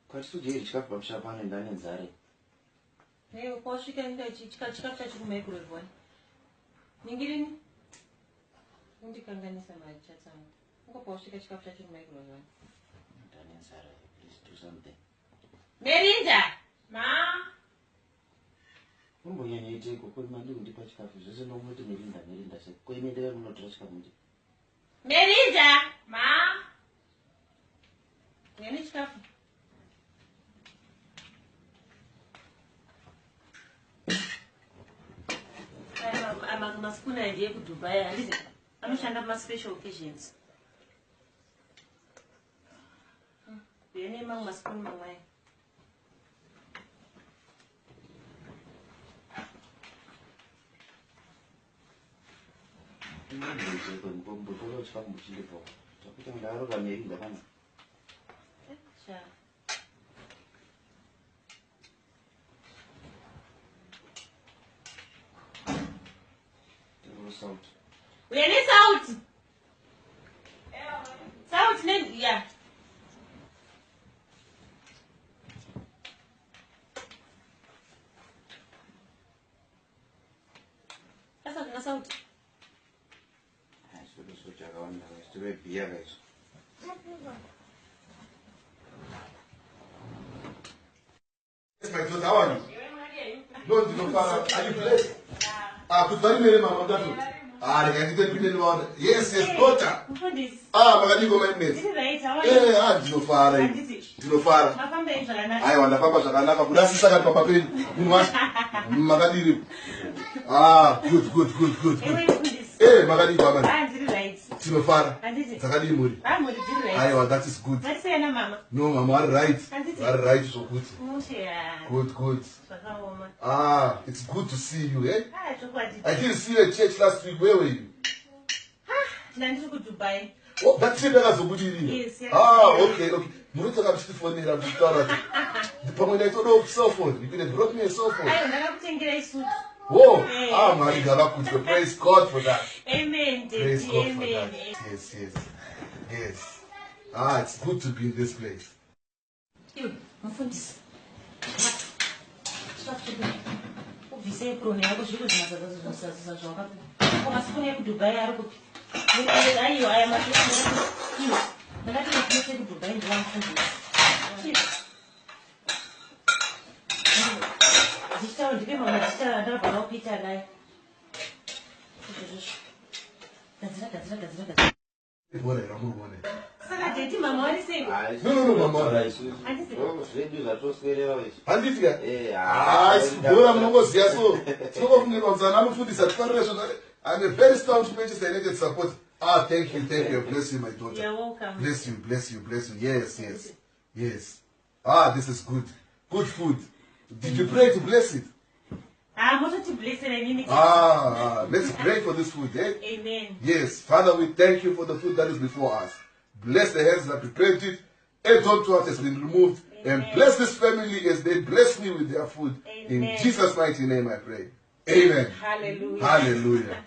kwatitudye chikafu pamushapano ndane nzare kwasvika chikafu chacho kumaikrowave ningirini undikanganisa machatsangu ungapausvika chikafu chacho kumaikrowave ndane nzara. Please do something. Merinda ma umbonyanya iteko kwemandi kundipa chikafu zvese nomunoti Merinda se koimendera munotora chikafu muti Merinda ma ngene chikafu maspuna ndiye kuDubai handizi anoshanda special occasions yene mamwe maspuna mamwe ndizeko ngombotora chikafu muchindipo takuti ndaroka Merinda kana cha Salt. We need salt. Salt, yeah. That's not salt. To be beer, guys. Yes, my daughter, how are you? No, you know, are you blessed? Put money in my mother. I can't get it. Yes, daughter. Magadi go my mate. Dinofara. I want the papa Sakanaka, but that's the papa pain. Magadi. Good. Hey, Magadi Baba. Dinofara. Sakadi Muri. I that is good. No, Mama, right. Right, so good. Good. It's good to see you, eh? I didn't see you at church last week. Where were you? Dubai. Oh, that's it. That's a good idea. Yes. Okay. You don't have to phone me. I'm sorry. The problem I don't know cell phone. You could have brought me a cell phone. Whoa! My God, praise God for that. Amen. Praise God for that. Yes. It's good to be in this place. You, my phone is. Visei pro nego digo de mas joga. Como as punha do Dubai era o aí eu aí mas isso. Mas aqui eu sei do Dubai lá no fundo. Está onde que mama está da para o pita lá. Sala de mama olha isso. No, mama. Handifika? Sibura mnongoziya so. Sokofundirwa mzana anofundisa tiparesho. I'm a very strong Manchester United support. Thank you. Bless you, my daughter. You're welcome. Bless you. Yes. This is good. Good food. Did you pray to bless it? I wanted to bless it. I mean it. Let's pray for this food, eh? Amen. Yes, Father, we thank you for the food that is before us. Bless the hands that prepared it. Every what has been removed. Amen. And bless this family as they bless me with their food. Amen. In Jesus' mighty name I pray. Amen. Hallelujah. Hallelujah.